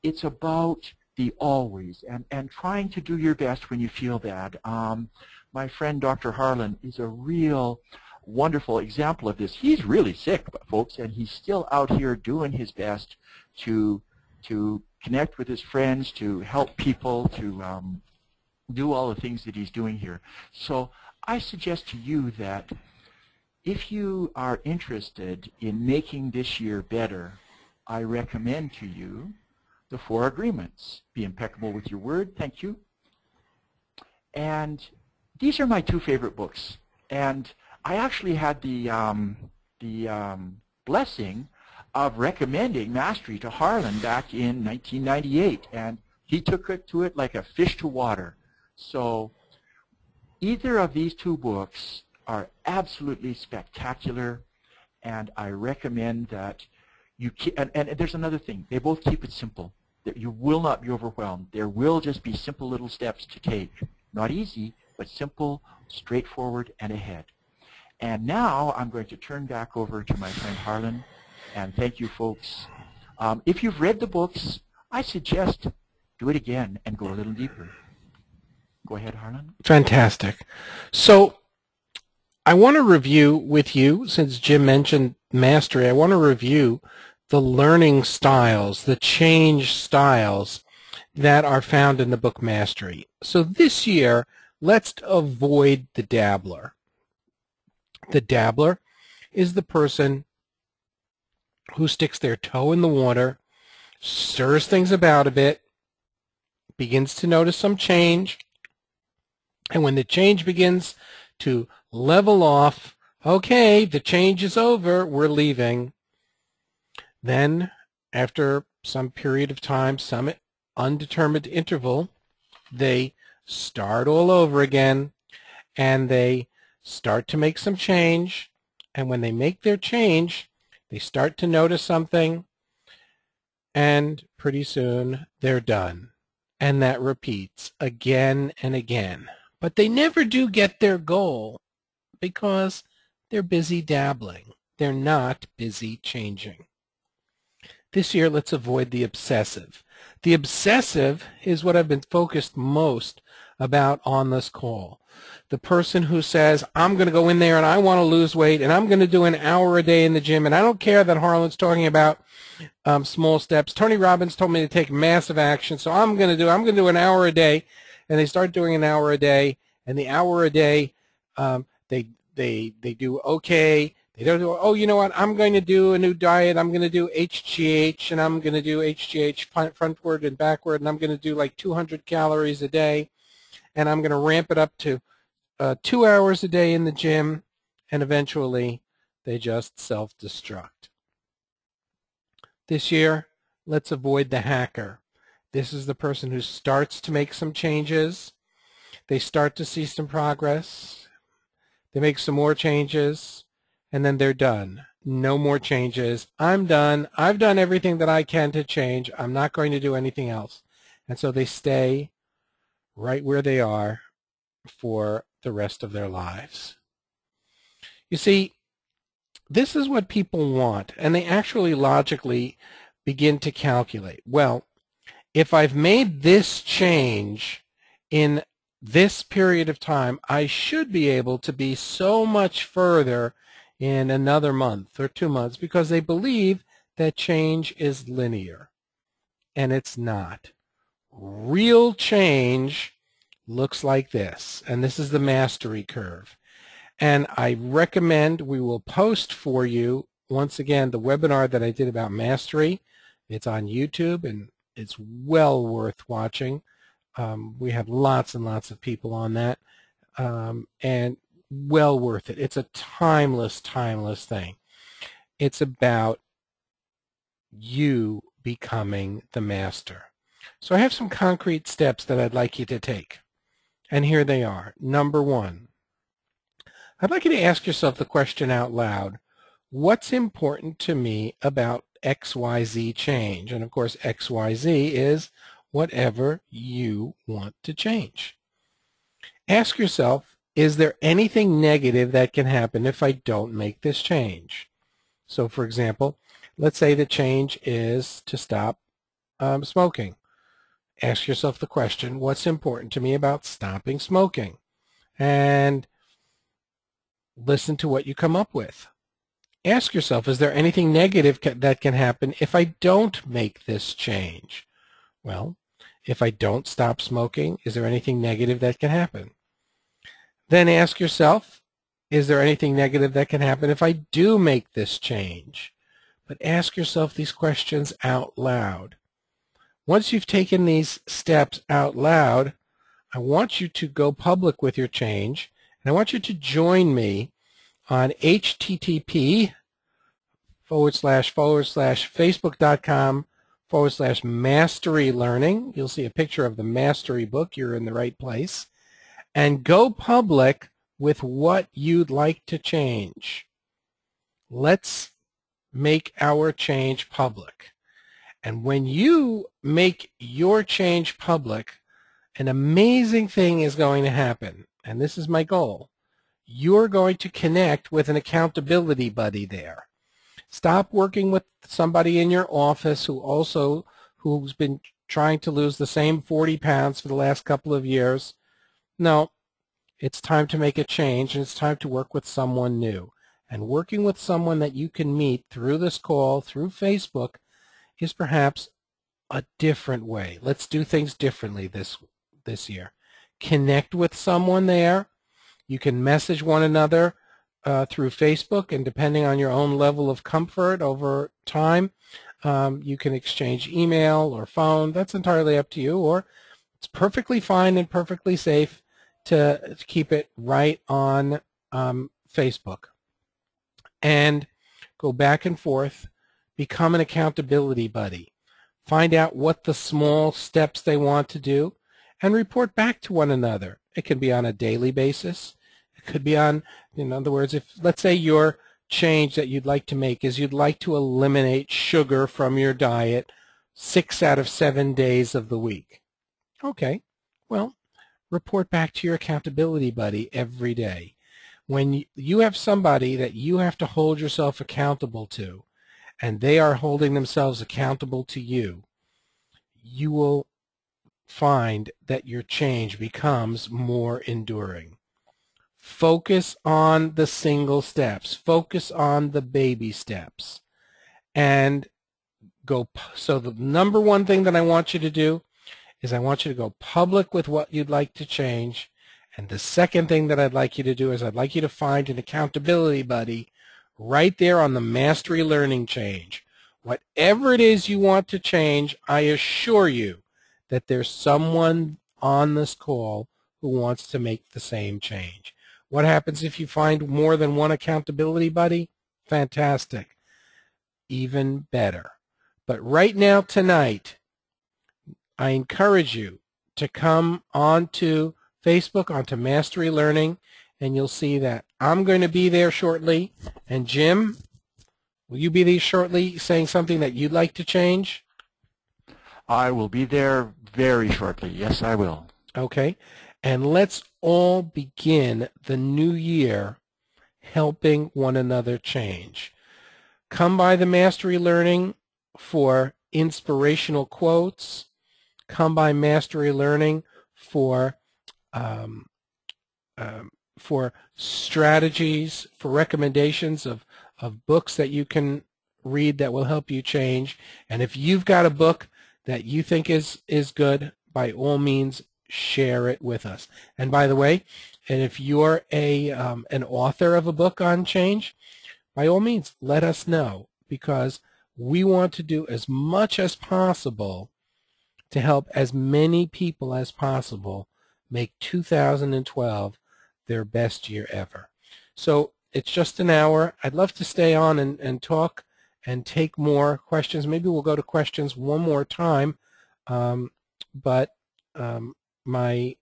Speaker 2: it's about the always and trying to do your best when you feel bad. My friend Dr. Harlan is a real wonderful example of this. He's really sick, folks, and he's still out here doing his best to connect with his friends, to help people, to do all the things that he's doing here. So I suggest to you that if you are interested in making this year better, I recommend to you the 4 Agreements. Be impeccable with your word. Thank you. And these are my 2 favorite books. And I actually had the blessing of recommending Mastery to Harlan back in 1998, and he took to it like a fish to water. So either of these 2 books are absolutely spectacular, and I recommend that you keep, and there's another thing, they both keep it simple, that you will not be overwhelmed. There will just be simple little steps to take. Not easy, but simple, straightforward, and ahead. And now I'm going to turn back over to my friend Harlan. And thank you, folks. If you've read the books, I suggest do it again and go a little deeper. Go ahead, Harlan.
Speaker 1: Fantastic. So I want to review with you, since Jim mentioned Mastery, I want to review the learning styles, the change styles that are found in the book Mastery. So this year, let's avoid the dabbler. The dabbler is the person who sticks their toe in the water, stirs things about a bit, begins to notice some change, And when the change begins to level off, okay, the change is over, we're leaving. Then, after some period of time, some undetermined interval, they start all over again, and they start to make some change. And when they make their change, they start to notice something, and pretty soon they're done. And that repeats again and again. But they never do get their goal because they're busy dabbling. They're not busy changing. This year, let's avoid the obsessive. The obsessive is what I've been focused most about on this call. The person who says, I'm going to go in there and I want to lose weight and I'm going to do an hour a day in the gym, and I don't care that Harlan's talking about small steps. Tony Robbins told me to take massive action, so I'm going to do an hour a day. And they start doing an hour a day, and the hour a day, they do okay. They don't do, oh, you know what, I'm going to do a new diet. I'm going to do HGH, and I'm going to do HGH frontward and backward, and I'm going to do like 200 calories a day, and I'm going to ramp it up to 2 hours a day in the gym, and eventually they just self-destruct. This year, let's avoid the hacker. This is the person who starts to make some changes. They start to see some progress. They make some more changes, and then they're done. No more changes. I'm done. I've done everything that I can to change. I'm not going to do anything else. And so they stay right where they are for the rest of their lives. You see, this is what people want, and they actually logically begin to calculate. Well, if I've made this change in this period of time, I should be able to be so much further in another month or 2 months, because they believe that change is linear, and it's not. Real change looks like this, and this is the mastery curve. And I recommend we will post for you, once again, the webinar that I did about mastery. It's on YouTube, and it's well worth watching. We had lots and lots of people on that, and well worth it. It's a timeless thing. It's about you becoming the master. So I have some concrete steps that I'd like you to take, and here they are. Number 1, I'd like you to ask yourself the question out loud: what's important to me about XYZ change? And of course, XYZ is whatever you want to change. Ask yourself, is there anything negative that can happen if I don't make this change? So for example, let's say the change is to stop smoking. Ask yourself the question, what's important to me about stopping smoking? And listen to what you come up with. Ask yourself, is there anything negative that can happen if I don't make this change? Well, if I don't stop smoking, is there anything negative that can happen? Then ask yourself, is there anything negative that can happen if I do make this change? But ask yourself these questions out loud. Once you've taken these steps out loud, I want you to go public with your change, and I want you to join me on http://facebook.com/mastery learning. You'll see a picture of the mastery book. You're in the right place. And go public with what you'd like to change. Let's make our change public. And when you make your change public, an amazing thing is going to happen. And this is my goal. You're going to connect with an accountability buddy there. Stop working with somebody in your office who's been trying to lose the same 40 pounds for the last couple of years. No, it's time to make a change, and it's time to work with someone new. And working with someone that you can meet through this call, through Facebook, is perhaps a different way. Let's do things differently this year. Connect with someone there. You can message one another through Facebook, and depending on your own level of comfort over time, you can exchange email or phone. That's entirely up to you, or it's perfectly fine and perfectly safe to keep it right on Facebook. And go back and forth. Become an accountability buddy. Find out what the small steps they want to do and report back to one another. It can be on a daily basis. It could be on, in other words, if let's say your change that you'd like to make is you'd like to eliminate sugar from your diet 6 out of 7 days of the week. Okay, well, report back to your accountability buddy every day. When you have somebody that you have to hold yourself accountable to, and they are holding themselves accountable to you, you will find that your change becomes more enduring. Focus on the single steps. Focus on the baby steps. And so the number one thing that I want you to do is I want you to go public with what you'd like to change. And the second thing that I'd like you to do is I'd like you to find an accountability buddy right there on the Mastery Learning Change. Whatever it is you want to change, I assure you that there's someone on this call who wants to make the same change. What happens if you find more than one accountability buddy? Fantastic. Even better. But right now, tonight, I encourage you to come onto Facebook, onto Mastery Learning, and you'll see that I'm going to be there shortly. And Jim, will you be there shortly saying something that you'd like to change?
Speaker 2: I will be there very shortly. Yes, I will.
Speaker 1: Okay. And let's all begin the new year helping one another change. Come by the Mastery Learning for inspirational quotes. Come by Mastery Learning for strategies, for recommendations of books that you can read that will help you change. And if you've got a book that you think is good, by all means, share it with us. And by the way, and if you're an author of a book on change, by all means, let us know, because we want to do as much as possible to help as many people as possible make 2012 their best year ever. So it's just an hour. I'd love to stay on and talk and take more questions. Maybe we'll go to questions one more time, but my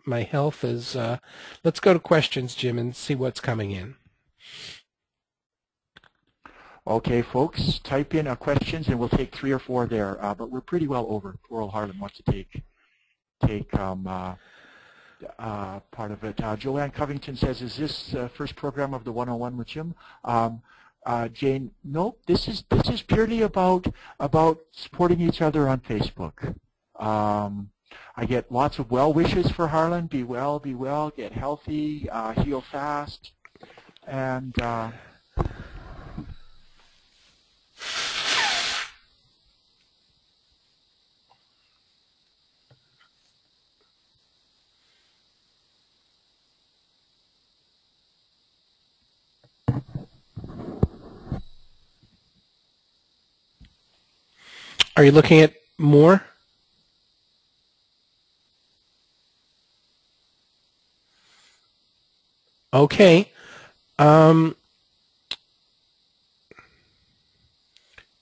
Speaker 1: health is, let's go to questions, Jim, and see what's coming in.
Speaker 2: Okay, folks, type in questions, and we'll take 3 or 4 there. But we're pretty well over. Poor old Harlan wants to take part of it. Joanne Covington says, "Is this first program of the 101 with Jim?" Jane, nope. This is purely about supporting each other on Facebook. I get lots of well wishes for Harlan. Be well, get healthy, heal fast, and
Speaker 1: Are you looking at more? Okay.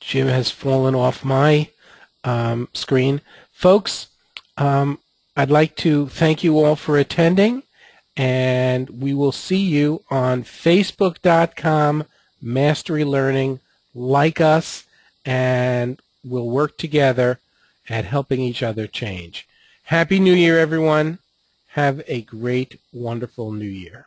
Speaker 1: Jim has fallen off my screen. Folks, I'd like to thank you all for attending, and we will see you on Facebook.com, Mastery Learning. Like us, and we'll work together at helping each other change. Happy New Year, everyone. Have a great, wonderful New Year.